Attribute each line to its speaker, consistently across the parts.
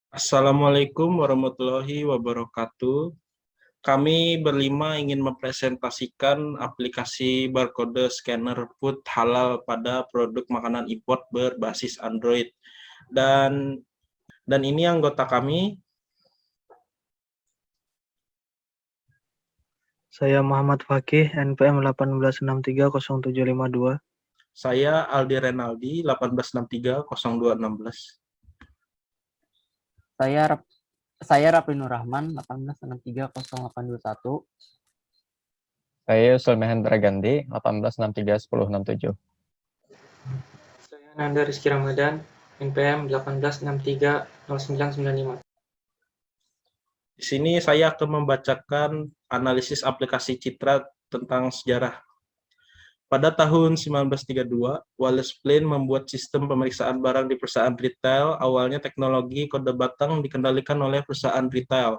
Speaker 1: Assalamualaikum warahmatullahi wabarakatuh. Kami berlima ingin mempresentasikan aplikasi barcode scanner food halal pada produk makanan import berbasis Android. Dan ini anggota kami.
Speaker 2: Saya Muhammad Fakih, NPM 18630752.
Speaker 1: Saya Aldi Renaldi, 18630216.
Speaker 3: Saya Rafli Nur Rahman, 18630821.
Speaker 4: Saya Yusul Mehendra Gandhi, 18631067.
Speaker 5: Saya Nanda Rizky Ramadan, NPM 18630995.
Speaker 1: Di sini saya akan membacakan analisis aplikasi Citra tentang sejarah. Pada tahun 1932, Wallace Plain membuat sistem pemeriksaan barang di perusahaan retail. Awalnya teknologi kode batang dikendalikan oleh perusahaan retail.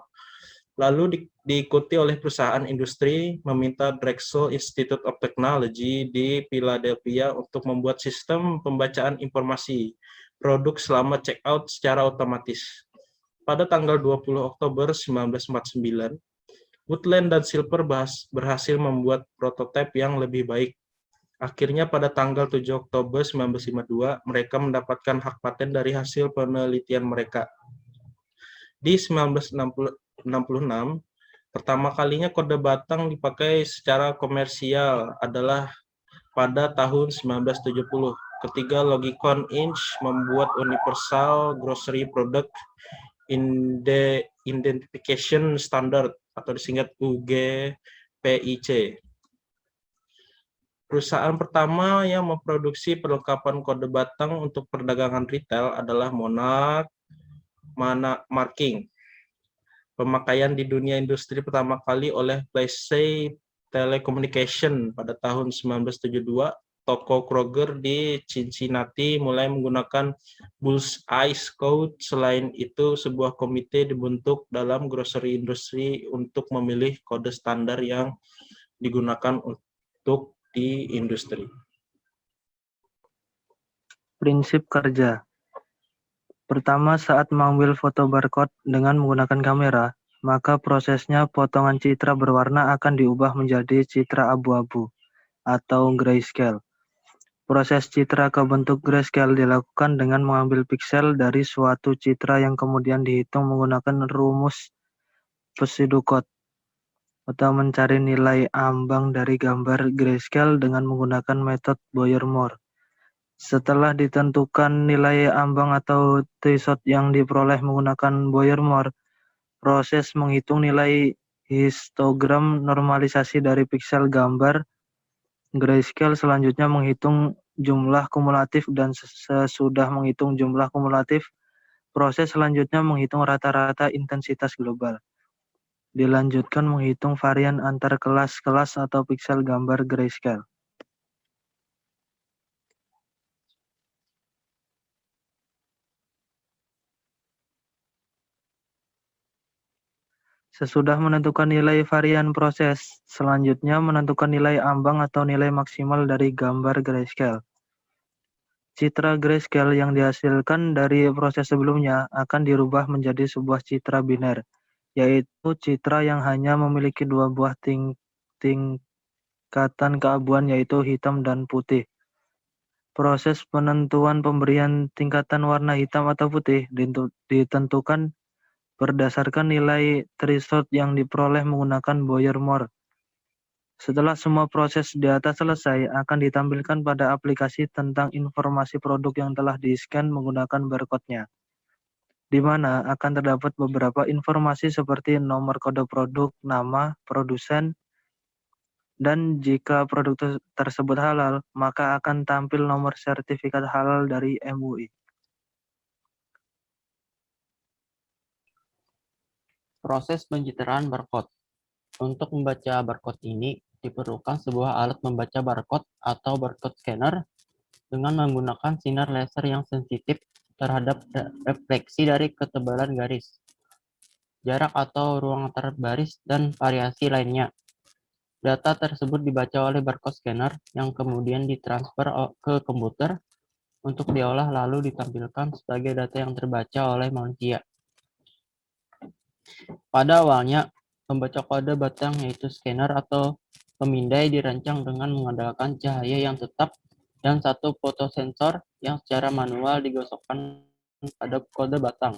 Speaker 1: Lalu diikuti oleh perusahaan industri meminta Drexel Institute of Technology di Philadelphia untuk membuat sistem pembacaan informasi produk selama check-out secara otomatis. Pada tanggal 20 Oktober 1949, Woodland dan Silver berhasil membuat prototipe yang lebih baik. Akhirnya pada tanggal 7 Oktober 1952, mereka mendapatkan hak paten dari hasil penelitian mereka. Di 1966, pertama kalinya kode batang dipakai secara komersial adalah pada tahun 1970, ketika Logicon Inc. membuat Universal Grocery Product Identification Standard atau disingkat UGPIC. Perusahaan pertama yang memproduksi perlengkapan kode batang untuk perdagangan retail adalah Monarch Marking. Pemakaian di dunia industri pertama kali oleh Plessey Telecommunication pada tahun 1972, toko Kroger di Cincinnati mulai menggunakan Bullseye Code. Selain itu, sebuah komite dibentuk dalam grocery industry untuk memilih kode standar yang digunakan untuk di industri.
Speaker 2: Prinsip kerja. Pertama, saat mengambil foto barcode dengan menggunakan kamera, maka prosesnya potongan citra berwarna akan diubah menjadi citra abu-abu atau grayscale. Proses citra ke bentuk grayscale dilakukan dengan mengambil piksel dari suatu citra yang kemudian dihitung menggunakan rumus pseudocode atau mencari nilai ambang dari gambar grayscale dengan menggunakan metode Boyer-Moore. Setelah ditentukan nilai ambang atau threshold yang diperoleh menggunakan Boyer-Moore, proses menghitung nilai histogram normalisasi dari piksel gambar grayscale selanjutnya menghitung jumlah kumulatif, dan sesudah menghitung jumlah kumulatif, proses selanjutnya menghitung rata-rata intensitas global. Dilanjutkan menghitung varian antar kelas-kelas atau piksel gambar grayscale. Sesudah menentukan nilai varian, proses selanjutnya menentukan nilai ambang atau nilai maksimal dari gambar grayscale. Citra grayscale yang dihasilkan dari proses sebelumnya akan dirubah menjadi sebuah citra biner, yaitu citra yang hanya memiliki dua buah tingkatan keabuan, yaitu hitam dan putih. Proses penentuan pemberian tingkatan warna hitam atau putih ditentukan berdasarkan nilai threshold yang diperoleh menggunakan Boyer-Moore. Setelah semua proses di atas selesai, akan ditampilkan pada aplikasi tentang informasi produk yang telah di-scan menggunakan barcode-nya, di mana akan terdapat beberapa informasi seperti nomor kode produk, nama, produsen, dan jika produk tersebut halal, maka akan tampil nomor sertifikat halal dari MUI.
Speaker 3: Proses pencitraan barcode. Untuk membaca barcode ini, diperlukan sebuah alat membaca barcode atau barcode scanner dengan menggunakan sinar laser yang sensitif terhadap refleksi dari ketebalan garis, jarak atau ruang antar baris, dan variasi lainnya. Data tersebut dibaca oleh barcode scanner yang kemudian ditransfer ke komputer untuk diolah lalu ditampilkan sebagai data yang terbaca oleh manusia. Pada awalnya, pembaca kode batang yaitu scanner atau pemindai dirancang dengan mengandalkan cahaya yang tetap dan satu fotosensor yang secara manual digosokkan pada kode batang.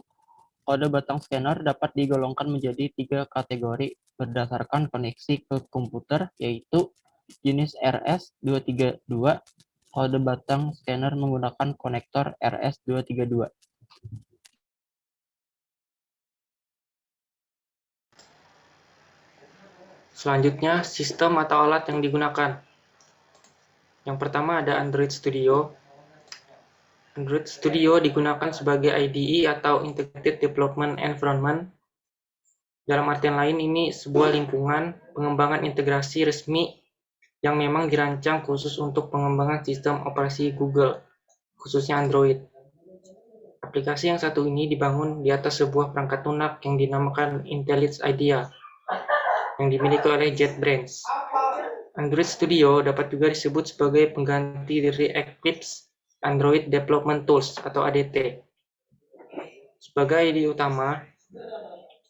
Speaker 3: Kode batang scanner dapat digolongkan menjadi 3 kategori berdasarkan koneksi ke komputer, yaitu jenis RS-232. Kode batang scanner menggunakan konektor RS-232.
Speaker 5: Selanjutnya, sistem atau alat yang digunakan. Yang pertama ada Android Studio. Android Studio digunakan sebagai IDE atau Integrated Development Environment. Dalam artian lain, ini sebuah lingkungan pengembangan integrasi resmi yang memang dirancang khusus untuk pengembangan sistem operasi Google, khususnya Android. Aplikasi yang satu ini dibangun di atas sebuah perangkat lunak yang dinamakan IntelliJ IDEA, yang dimiliki oleh JetBrains. Android Studio dapat juga disebut sebagai pengganti dari Eclipse Android Development Tools atau ADT sebagai ide utama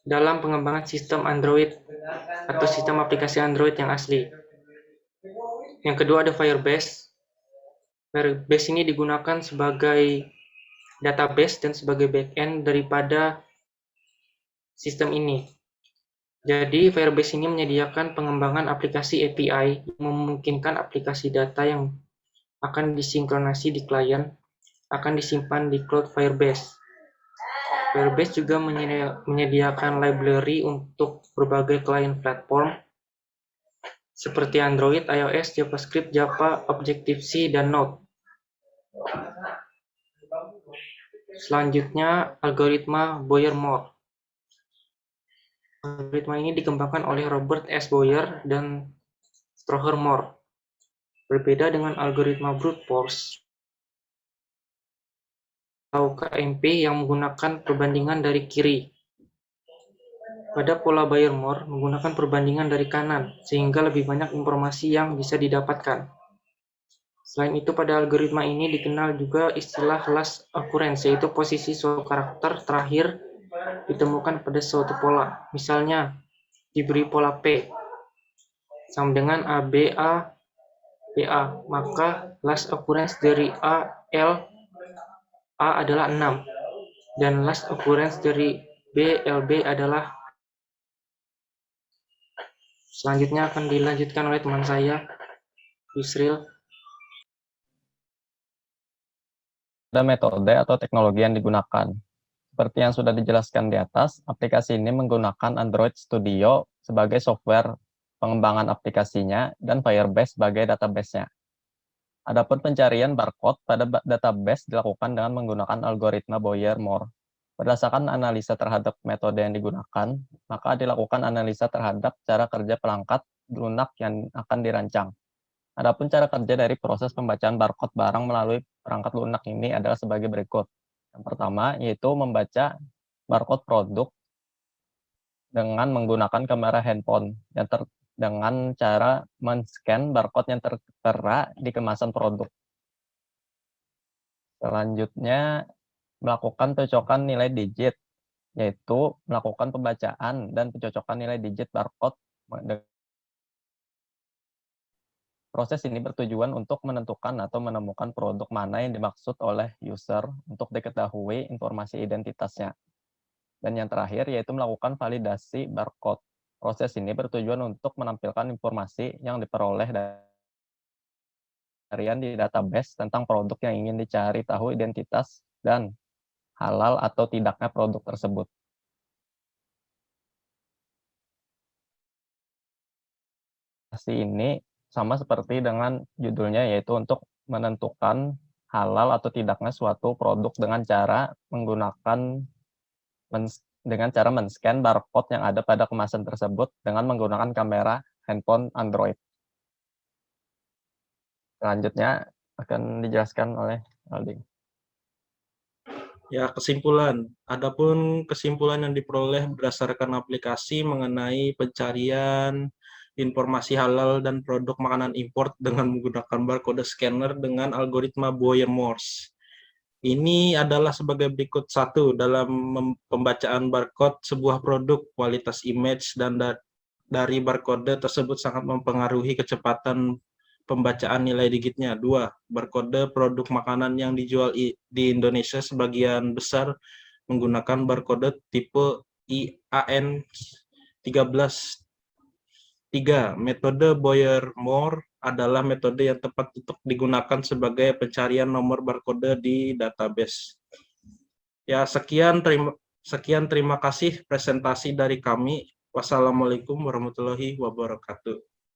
Speaker 5: dalam pengembangan sistem Android atau sistem aplikasi Android yang asli. Yang kedua ada Firebase. Firebase ini digunakan sebagai database dan sebagai backend daripada sistem ini. Jadi Firebase ini menyediakan pengembangan aplikasi API yang memungkinkan aplikasi data yang akan disinkronasi di klien akan disimpan di cloud Firebase. Firebase juga menyediakan library untuk berbagai klien platform seperti Android, iOS, JavaScript, Java, Objective-C, dan Node. Selanjutnya, algoritma Boyer-Moore. Algoritma ini dikembangkan oleh Robert S. Boyer dan Stroher Moore. Berbeda dengan algoritma brute force atau KMP yang menggunakan perbandingan dari kiri. Pada pola Boyer-Moore menggunakan perbandingan dari kanan, sehingga lebih banyak informasi yang bisa didapatkan. Selain itu, pada algoritma ini dikenal juga istilah last occurrence, yaitu posisi suatu karakter terakhir ditemukan pada suatu pola. Misalnya, diberi pola P sama dengan A, B, A, B, A, maka last occurrence dari A, L, A adalah 6, dan last occurrence dari B, L, B adalah. Selanjutnya akan dilanjutkan oleh teman saya, Yusril.
Speaker 4: Ada metode atau teknologi yang digunakan. Seperti yang sudah dijelaskan di atas, aplikasi ini menggunakan Android Studio sebagai software pengembangan aplikasinya dan Firebase sebagai database-nya. Adapun pencarian barcode pada database dilakukan dengan menggunakan algoritma Boyer-Moore. Berdasarkan analisa terhadap metode yang digunakan, maka dilakukan analisa terhadap cara kerja perangkat lunak yang akan dirancang. Adapun cara kerja dari proses pembacaan barcode barang melalui perangkat lunak ini adalah sebagai berikut. Yang pertama, yaitu membaca barcode produk dengan menggunakan kamera handphone dengan cara men-scan barcode yang tertera di kemasan produk. Selanjutnya, melakukan cocokan nilai digit, yaitu melakukan pembacaan dan pencocokan nilai digit barcode. Proses ini bertujuan untuk menentukan atau menemukan produk mana yang dimaksud oleh user untuk diketahui informasi identitasnya. Dan yang terakhir yaitu melakukan validasi barcode. Proses ini bertujuan untuk menampilkan informasi yang diperoleh di database tentang produk yang ingin dicari tahu identitas dan halal atau tidaknya produk tersebut. Ini sama seperti dengan judulnya, yaitu untuk menentukan halal atau tidaknya suatu produk dengan cara men-scan barcode yang ada pada kemasan tersebut dengan menggunakan kamera handphone Android. Selanjutnya akan dijelaskan oleh Aldi.
Speaker 1: Ya, kesimpulan. Adapun kesimpulan yang diperoleh berdasarkan aplikasi mengenai pencarian informasi halal dan produk makanan import dengan menggunakan barcode scanner dengan algoritma Boyer-Moore. Ini adalah sebagai berikut. Satu, dalam pembacaan barcode sebuah produk, kualitas image dan dari barcode tersebut sangat mempengaruhi kecepatan pembacaan nilai digitnya. 2, barcode produk makanan yang dijual di Indonesia sebagian besar menggunakan barcode tipe IAN 13. 3, metode Boyer-Moore adalah metode yang tepat untuk digunakan sebagai pencarian nomor barcode di database. Ya, sekian terima kasih presentasi dari kami. Wassalamualaikum warahmatullahi wabarakatuh.